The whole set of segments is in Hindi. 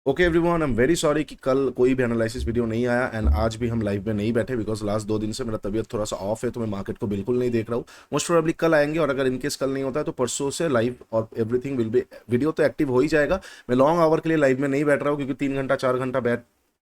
Okay everyone, I am very sorry कि कल कोई भी एनालिसिस वीडियो नहीं आया एंड आज भी हम लाइव में नहीं बैठे बिकॉज लास्ट 2 दिन से मेरा तबीयत थोड़ा सा ऑफ है, तो मैं मार्केट को बिल्कुल नहीं देख रहा हूँ। मोस्ट प्रोबेबली कल आएंगे और अगर इनकेस कल नहीं होता है तो परसों से लाइव और एवरीथिंग विल बी, वीडियो तो एक्टिव हो ही जाएगा। मैं लॉन्ग आवर के लिए लाइव में नहीं बैठ रहा हूँ क्योंकि 3 घंटा 4 घंटा बैठ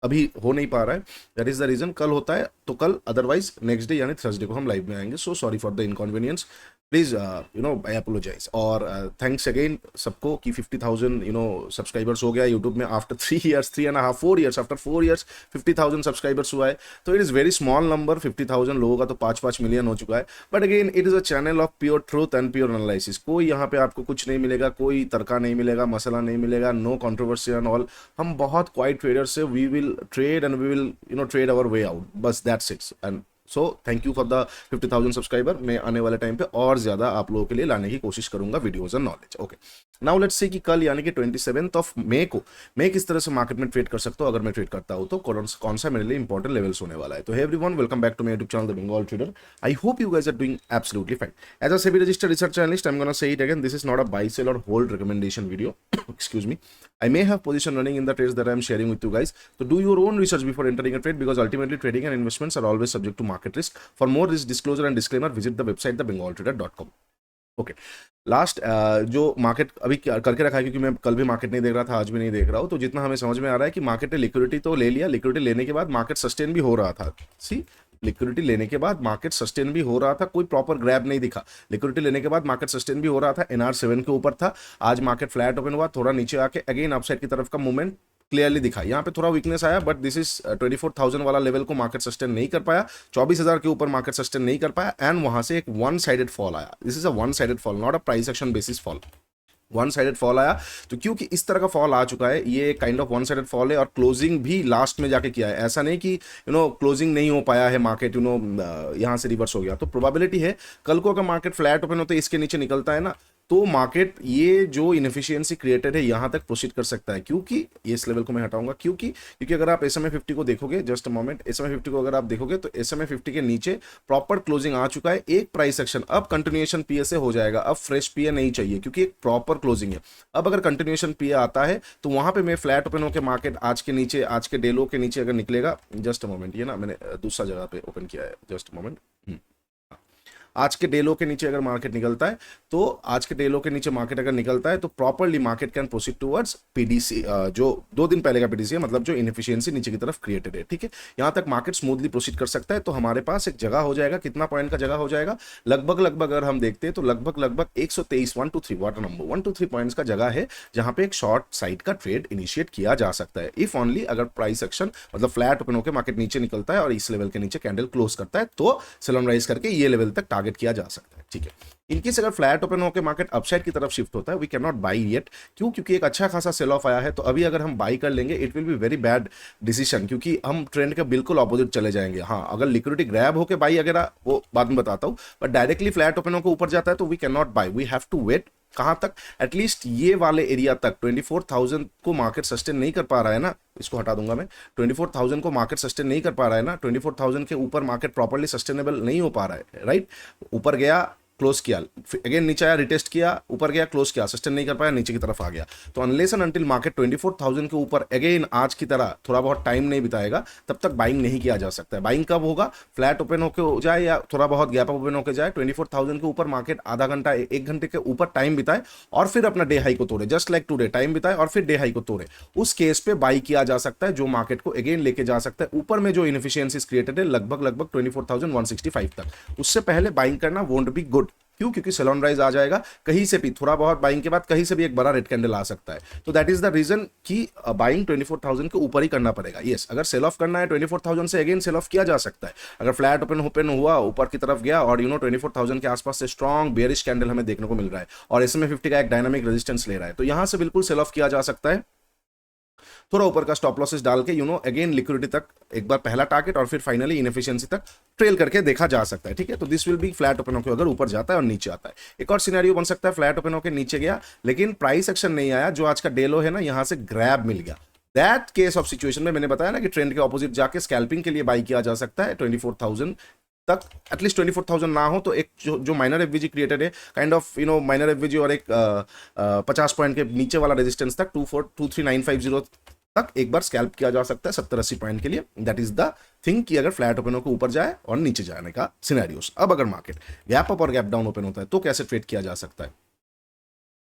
अभी हो नहीं पा रहा है। That is the reason. कल होता है तो कल, अदरवाइज नेक्स्ट डे यानी थर्सडे को हम लाइव में आएंगे। So sorry for the inconvenience, please I apologise. और थैंक्स अगेन सबको कि 50,000 सब्सक्राइबर्स हो गया यूट्यूब में after 3 years, 3.5 4 years, after 4 years 50,000 subscribers हुआ है। तो it is very small number. 50,000 लोगों का तो 5-5 मिलियन हो चुका है। But again it is a channel of pure truth and pure analysis. कोई यहाँ पे आपको कुछ नहीं मिलेगा, कोई तड़का नहीं मिलेगा, मसला नहीं मिलेगा, नो कंट्रोवर्सी एंड ऑल। हम बहुत क्वाइट ट्रेडर्स से we will trade and we will trade our way out, बस that's it. And so thank you for the 50,000 subscriber. मैं आने वाले टाइम पे और ज्यादा आप लोगों के लिए लाने की कोशिश करूंगा videos and knowledge. Okay, now let's see कि कल यानी कि 27 मई को मैं किस तरह से मार्केट में ट्रेड कर सकता हूं। अगर मैं ट्रेड करता हूं तो कौन सा मेरे लिए इंपॉर्टेंट लेवल्स होने वाला है। तो hey everyone, welcome back to my YouTube channel the Bengal Trader. I hope you guys are doing absolutely fine. As a SEBI registered research analyst, I am gonna say it again, this is not a buy sell और hold recommendation video. Excuse me. I may have position running in the trades that I am sharing with you guys. So do your own research before entering a trade because ultimately trading and investments are always subject to market risk. For more risk disclosure and disclaimer, visit the website thebengaltrader.com. Okay, last जो मार्केट अभी करके रखा है, क्योंकि मैं कल भी मार्केट नहीं देख रहा था, आज भी नहीं देख रहा हूँ, तो जितना हमें समझ में आ रहा है कि मार्केट ने लिक्विडिटी तो ले लिया। लिक्विडिटी लेने के बाद मार्केट सस्टेन भी हो रहा था। सी, लिक्विडिटी लेने के बाद मार्केट सस्टेन भी हो रहा था, कोई प्रॉपर ग्रैब नहीं दिखा। लिक्विडिटी लेने के बाद मार्केट सस्टेन भी हो रहा था, NR7 के ऊपर था। आज मार्केट फ्लैट ओपन हुआ, थोड़ा नीचे आके अगेन अपसाइड की तरफ का मूवमेंट क्लियरली दिखा। यहाँ पे थोड़ा वीकनेस आया, बट दिस इज 24,000 वाला लेवल को मार्केट सस्टेन नहीं कर पाया। 24,000 के ऊपर मार्केट सस्टेन नहीं कर पाया एंड वहां से एक वन साइडेड फॉल आया। This is a one sided fall, not a price action basis fall. One sided fall आया। तो क्योंकि इस तरह का फॉल आ चुका है, ये kind of one sided fall है और क्लोजिंग भी लास्ट में जाके किया है। ऐसा नहीं कि क्लोजिंग नहीं हो पाया है मार्केट, यहाँ से रिवर्स हो गया। तो प्रोबेबिलिटी है कल को अगर मार्केट फ्लैट ओपन होता है, इसके नीचे निकलता है ना, तो मार्केट ये जो इनएफिशिएंसी क्रिएटेड है यहां तक प्रोसीड कर सकता है। क्योंकि ये इस लेवल को मैं हटाऊंगा, क्योंकि अगर आप SMA 50 को देखोगे, जस्ट अ मोमेंट, SMA 50 को अगर आप देखोगे तो SMA 50 के नीचे प्रॉपर क्लोजिंग आ चुका है। एक प्राइस एक्शन, अब कंटिन्यूएशन PA हो जाएगा। अब फ्रेश PA नहीं चाहिए क्योंकि एक प्रॉपर क्लोजिंग है। अब अगर कंटिन्यूएशन PA आता है तो वहां पे मैं फ्लैट ओपन होकर मार्केट आज के नीचे, आज के डेलो के नीचे अगर निकलेगा, जस्ट अ मोमेंट, ये ना मैंने दूसरा जगह पे ओपन किया है, जस्ट अ मोमेंट। आज के डेलो के नीचे अगर मार्केट निकलता है, तो आज के डेलो के नीचे मार्केट अगर निकलता है तो properly market can proceed towards PDC, जो 2 दिन पहले का PDC है, मतलब जो इनएफिशिएंसी नीचे की तरफ क्रिएटेड है। ठीक है, यहां तक मार्केट स्मूथली प्रोसीड कर सकता है। तो हमारे पास एक जगह हो जाएगा, कितना पॉइंट का जगह हो जाएगा, लगभग अगर हम देखते हैं तो लगभग 123, 123 वाटर नंबर 123 पॉइंट्स का जगह है जहां पे एक शॉर्ट साइड का ट्रेड इनिशिएट किया जा सकता है। इफ ओनली अगर प्राइस एक्शन मतलब फ्लैट ओपन होकर मार्केट नीचे निकलता है और इस लेवल के नीचे कैंडल क्लोज करता है, तो सेल ऑन राइज करके ये लेवल तक टारगेट किया जा सकता है। ठीक है, इनकेस अगर फ्लैट ओपन होकर मार्केट अपसाइड की तरफ शिफ्ट होता है, we can not buy yet. क्यों? क्योंकि एक अच्छा खासा सेल ऑफ आया है। तो अभी अगर हम बाई कर लेंगे, it will be very bad decision, क्योंकि हम ट्रेंड के बिल्कुल ऑपोजिट चले जाएंगे। हाँ, अगर लिक्विडिटी ग्रैब होकर बाई वगैरह, वो बाद में बताता हूं, बट डायरेक्टली फ्लैट ओपन होकर ऊपर जाता है तो we can not buy, we have to wait. कहां तक? एटलीस्ट ये वाले एरिया तक 24,000 को मार्केट सस्टेन नहीं कर पा रहा है ना, इसको हटा दूंगा मैं। 24,000 को मार्केट सस्टेन नहीं कर पा रहा है ना, 24,000 के ऊपर मार्केट प्रॉपर्ली सस्टेनेबल नहीं हो पा रहा है, राइट। ऊपर गया, क्लोज किया, अगेन नीचे आया, रिटेस्ट किया, ऊपर गया, क्लोज किया, सस्टेन नहीं कर पाया, नीचे की तरफ आ गया। तो अनलेस एंड अनटिल मार्केट 24,000 के ऊपर अगेन आज की तरह थोड़ा बहुत टाइम नहीं बिताएगा, तब तक बाइंग नहीं किया जा सकता है। बाइंग कब होगा? फ्लैट ओपन होकर हो जाए या थोड़ा बहुत गैप अप ओपन होकर जाए, 24,000 के ऊपर मार्केट आधा घंटा 1 घंटे के ऊपर टाइम बिताए और फिर अपना डे हाई को तोड़े, जस्ट लाइक टुडे टाइम बिताए और फिर डे हाई को तोड़े। उस केस पे बाई किया जा सकता है, जो मार्केट को अगेन लेके जा सकता है ऊपर में जो इनएफिशिएंसीज क्रिएटेड है, लगभग 24,165 तक। उससे पहले बाइंग करना वोंट बी गुड। क्यों? क्योंकि सेल ऑन राइज आ जाएगा कहीं से भी, थोड़ा बहुत बाइंग के बाद कहीं से भी एक बड़ा रेड कैंडल आ सकता है। तो दैट इज द रीजन कि बाइंग 24,000 के ऊपर ही करना पड़ेगा। यस, अगर सेल ऑफ करना है 24,000 से अगेन सेल ऑफ किया जा सकता है। अगर फ्लैट ओपन हुआ, ऊपर की तरफ गया और 24,000 के आसपास से स्ट्रॉन्ग बेयरिश कैंडल हमें देखने को मिल रहा है और SMA 50 का एक डायनामिक रेजिस्टेंस ले रहा है, तो यहां से बिल्कुल सेल ऑफ किया जा सकता है। थोड़ा ऊपर का स्टॉप लॉसेस डाल के अगेन लिक्विडिटी तक एक बार पहला टारगेट और फिर फाइनली इनएफिशिएंसी तक ट्रेल करके देखा जा सकता है। ठीक है, तो this will be flat open होकर अगर ऊपर जाता है और नीचे आता है। एक और सिनेरियो बन सकता है, फ्लैट ओपन होकर नीचे गया लेकिन प्राइस एक्शन नहीं आया, जो आज का डेलो है ना, यहां से ग्रैब मिल गया। दैट केस ऑफ सिचुएशन में मैंने बताया ना कि ट्रेंड के ऑपोजिट जाके स्कैल्पिंग के लिए बाई किया जा सकता है 24,000 तक। एटलीस्ट 24,000 ना हो तो एक जो माइनर एफवीजी क्रिएटेड है, काइंड ऑफ माइनर एफवीजी, और एक 50 पॉइंट के नीचे वाला रेजिस्टेंस तक 24,23950 तक एक बार स्कैल्प किया जा सकता है 70-80 पॉइंट के लिए। दैट इज द थिंग कि अगर फ्लैट ओपन होकर ऊपर जाए और नीचे जाने का सिनेरियोस। अब अगर मार्केट गैप अप और गैप डाउन ओपन होता है तो कैसे ट्रेड किया जा सकता है?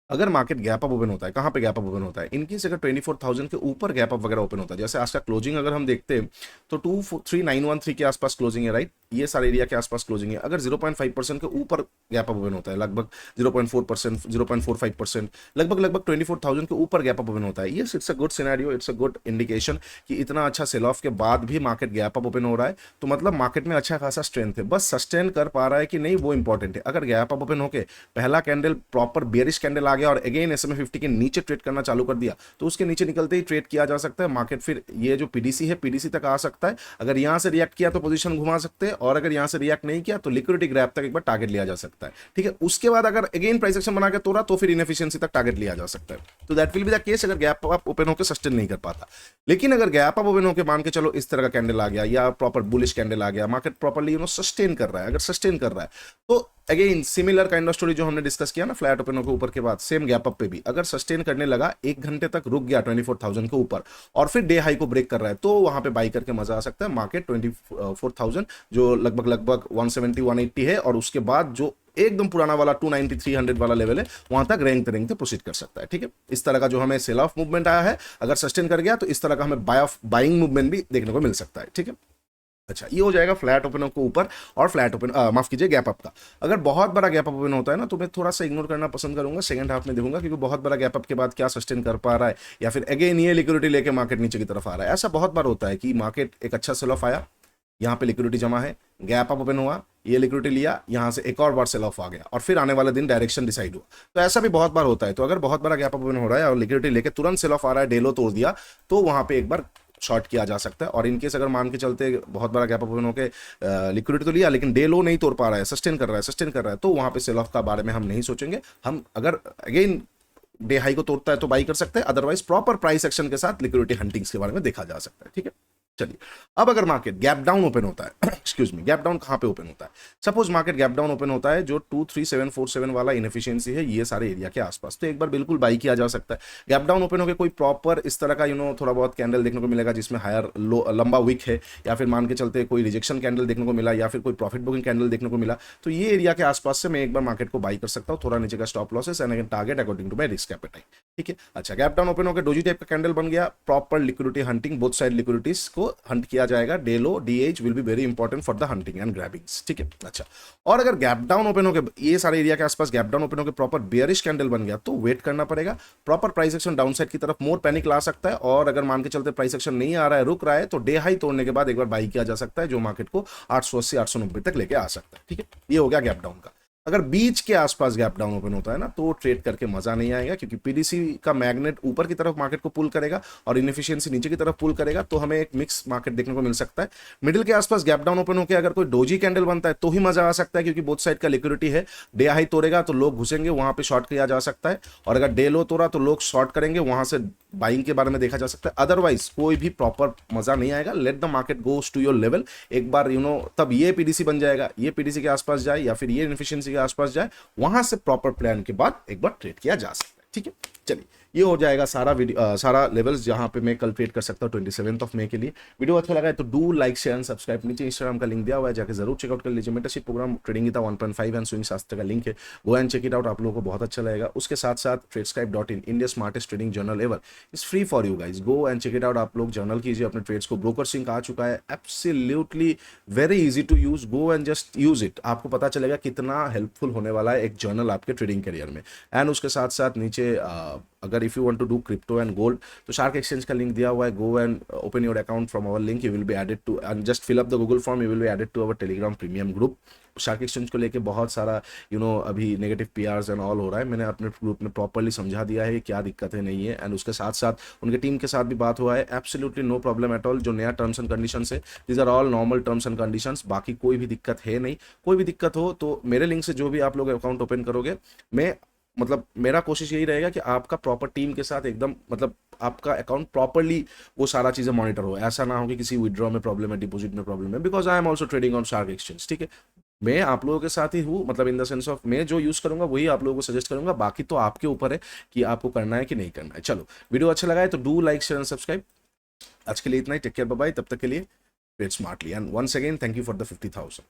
अगर मार्केट गैप अप ओपन होता है, कहां पे गैप अप ओपन होता है, इनकेस अगर 24,000 के ऊपर गैप अप वगैरह ओपन होता है, जैसे आज का क्लोजिंग अगर हम देखते हैं तो 23913 के आसपास क्लोजिंग है, राइट, ये सारे एरिया के आसपास क्लोजिंग है। अगर 0.5% के ऊपर गैप अप ओपन होता है, लगभग 0.4%, 0.45%, लगभग 24,000 के ऊपर गैप अप ओपन होता है, yes it's a good scenario, it's a good indication कि इतना अच्छा सेल ऑफ के बाद भी मार्केट गैप अप ओपन हो रहा है, तो मतलब मार्केट में अच्छा खासा स्ट्रेंथ है। बस सस्टेन कर पा रहा है कि नहीं वो इंपॉर्टेंट है। अगर गैप अप ओपन होकर पहला कैंडल प्रॉपर बेयरिश कैंडल आ गया और अगेन SMA 50 के नीचे ट्रेड करना चालू कर दिया, तो उसके नीचे निकलते ही ट्रेड किया जा सकता है। मार्केट फिर ये जो पीडीसी है, पीडीसी तक आ सकता है। अगर यहां से रिएक्ट किया तो पोजीशन घुमा सकते हैं, और अगर यहां से रिएक्ट नहीं किया तो लिक्विडिटी ग्रैब तक एक बार टारगेट लिया जा सकता है, ठीक है। उसके बाद अगर अगेन प्राइस एक्शन बना के तोड़ा तो फिर इनएफिशिएंसी तक टारगेट लिया जा सकता है। तो that will be the case अगर गैप अप ओपन होकर सस्टेन नहीं कर पाता। लेकिन अगर गैप अप ओपन होकर मान के चलो इस तरह का कैंडल आ गया या प्रॉपर बुलिश कैंडल आ गया, मार्केट प्रॉपर्ली सस्टेन कर रहा है, अगर सस्टेन कर रहा है तो again similar kind of story जो हमने डिस्कस किया ना फ्लैट ओपन के ऊपर के बाद, सेम गैप अप पे भी अगर सस्टेन करने लगा, 1 घंटे तक रुक गया 24,000 के ऊपर और फिर डे हाई को ब्रेक कर रहा है, तो वहां पे बाई करके मजा आ सकता है। मार्केट 24,000 जो लगभग 170 180 है, और उसके बाद जो एकदम पुराना वाला 290 300 वाला लेवल है, वहां तक रेंगते रेंगते प्रोसीड कर सकता है, ठीक है। इस तरह का जो हमें सेल ऑफ मूवमेंट आया है, अगर सस्टेन कर गया तो इस तरह का हमें बाइंग मूवमेंट भी देखने को मिल सकता है, ठीक है। अच्छा, ये हो जाएगा फ्लैट ओपन के ऊपर और फ्लैट ओपन माफ कीजिए गैप अप का। अगर बहुत बड़ा गैप अप ओपन होता है ना, तो मैं थोड़ा सा इग्नोर करना पसंद करूंगा, सेकंड हाफ में देखूंगा, क्योंकि बहुत बड़ा गैप अप के बाद क्या सस्टेन कर पा रहा है, या फिर अगेन ये लिक्विडिटी लेके मार्केट नीचे की तरफ आ रहा है। ऐसा बहुत बार होता है कि मार्केट एक अच्छा सेल ऑफ आया, यहाँ पे लिक्विडिटी जमा है, गैप अप ओपन हुआ, ये लिक्विडिटी लिया, यहाँ से एक और बार सेल ऑफ आ गया, और फिर आने वाले दिन डायरेक्शन डिसाइड हुआ। तो ऐसा भी बहुत बार होता है। तो अगर बहुत बड़ा गैप अप ओपन हो रहा है और लिक्विडिटी लेके तुरंत सेल ऑफ आ रहा है, डेलो तोड़ दिया, तो वहां पे एक बार शॉर्ट किया जा सकता है। और इनकेस अगर मान के चलते बहुत बड़ा गैप अप ओपन होकर लिक्विडिटी तो लिया लेकिन डे लो नहीं तोड़ पा रहा है, सस्टेन कर रहा है, तो वहां पे सेल ऑफ का बारे में हम नहीं सोचेंगे। हम अगर अगेन डे हाई को तोड़ता है तो बाई कर सकते हैं, अदरवाइज प्रॉपर प्राइस एक्शन के साथ लिक्विडिटी हंटिंग्स के बारे में देखा जा सकता है, ठीक है। चलिए, अब अगर मार्केट गैप डाउन ओपन होता है एक्सक्यूज मी, गैप डाउन कहां पे ओपन होता है? Suppose market gap down open होता है जो 23747 वाला इनएफिशिएंसी है, ये सारे एरिया के आसपास, तो एक बार बिल्कुल बाई किया जा सकता है। गैप डाउन ओपन होकर कोई प्रॉपर इस तरह का थोड़ा बहुत कैंडल देखने को मिलेगा जिसमें हायर लो लंबा विक है, या फिर मान के चलते कोई रिजेक्शन कैंडल देखने को मिला, या फिर कोई प्रॉफिट बुकिंग कैंडल देखने को मिला, तो ये एरिया के आसपास से मैं एक बार मार्केट को बाई कर सकता हूँ। थोड़ा नीचे का stop losses and target according to my risk appetite, ठीक है। अच्छा, गैप डाउन ओपन होकर डोजी टाइप का कैंडल बन गया, proper liquidity hunting, both side liquidities को हंट किया जाएगा। Day low DH will be very important for the hunting and grabbings, ठीक है। अच्छा, और अगर गैप डाउन ओपन होकर ये सारे एरिया के आसपास गैप डाउन ओपन होकर प्रॉपर बेयरिश कैंडल बन गया, तो वेट करना पड़ेगा। Proper price action down side की तरफ मोर पैनिक ला सकता है, और अगर मान के चलते प्राइस एक्शन नहीं आ रहा है, रुक रहा है, तो डे हाई तोड़ने के बाद एक बार बाई किया जा सकता है, जो मार्केट को 880 890 तक लेके आ सकता है, ठीक है। ये हो गया गैप डाउन का। अगर बीच के आसपास गैप डाउन ओपन होता है ना, तो ट्रेड करके मजा नहीं आएगा, क्योंकि पीडीसी का मैग्नेट ऊपर की तरफ मार्केट को पुल करेगा और इनएफिशिएंसी नीचे की तरफ पुल करेगा, तो हमें एक मिक्स मार्केट देखने को मिल सकता है। मिडिल के आसपास गैप डाउन ओपन होकर अगर कोई डोजी कैंडल बनता है तो ही मजा आ सकता है, क्योंकि बोथ साइड का लिक्विडिटी है। डे हाई तोड़ेगा तो लोग घुसेंगे, वहां पे शॉर्ट किया जा सकता है, और अगर डे लो तोड़ा तो लोग शॉर्ट करेंगे, वहां से बाइंग के बारे में देखा जा सकता है। अदरवाइज कोई भी प्रॉपर मजा नहीं आएगा। Let the market goes to your level, एक बार तब ये पीडीसी बन जाएगा, ये पीडीसी के आसपास जाए या फिर ये इनएफिशिएंसी के आसपास जाए, वहां से प्रॉपर प्लान के बाद एक बार ट्रेड किया जा सकता है, ठीक है। चलिए, ये हो जाएगा सारा सारा लेवल्स जहां पे मैं कल ट्रेड कर सकता हूं 27 मई के लिए। वीडियो अच्छा लगा है तो do like share and subscribe. नीचे इंस्टाग्राम का लिंक दिया हुआ है, जाके जरूर चेकआउट कर लीजिए। Mentorship program trading Gita 1.5 and swing Shastra का लिंक है, go and check it out, आप लोगों को बहुत अच्छा लगेगा। उसके साथ साथ tradescribe.in, India smartest trading journal ever, is free for you guys, go and check it out. आप लोग जर्नल कीजिए अपने ट्रेड्स को, ब्रोकर सिंक आ चुका है, absolutely very easy to use, go and just use it. आपको पता चलेगा कितना हेल्पफुल होने वाला है एक जर्नल आपके ट्रेडिंग करियर में। एंड उसके साथ साथ नीचे अगर if you want to do crypto and gold, तो शार्क एक्सचेंज का लिंक दिया हुआ है, go and open your account from our link, you will be added to, and just fill up the Google form, you will be added to our Telegram premium group. Shark exchange को लेके बहुत सारा अभी नेगेटिव पीआरस एंड ऑल हो रहा है, मैंने अपने ग्रुप में प्रॉपर्ली समझा दिया है क्या दिक्कत है नहीं है, एंड उसके साथ साथ उनके टीम के साथ भी बात हुआ है, absolutely no problem at all. जो नया टर्म्स एंड कंडीशन है, these are all normal terms and conditions, बाकी कोई भी दिक्कत है नहीं। कोई भी दिक्कत हो तो मेरे लिंक से जो भी आप लोग अकाउंट ओपन करोगे, मेरा कोशिश यही रहेगा कि आपका प्रॉपर टीम के साथ एकदम आपका अकाउंट प्रॉपर्ली वो सारा चीजें मॉनिटर हो। ऐसा ना हो कि किसी विड्रॉ में प्रॉब्लम है, डिपॉजिट में प्रॉब्लम है, because I am also trading on shark exchange, ठीक है। मैं आप लोगों के साथ ही हूँ, मतलब इन द सेंस ऑफ मैं जो यूज़ करूंगा वही आप लोगों को सजेस्ट करूंगा, बाकी तो आपके ऊपर है कि आपको करना है कि नहीं करना है। चलो, वीडियो अच्छा लगा है तो do like share and subscribe. आज के लिए इतना ही, टेक केयर, बाय बाय, तब तक के लिए trade smartly and once again thank you for the 50,000।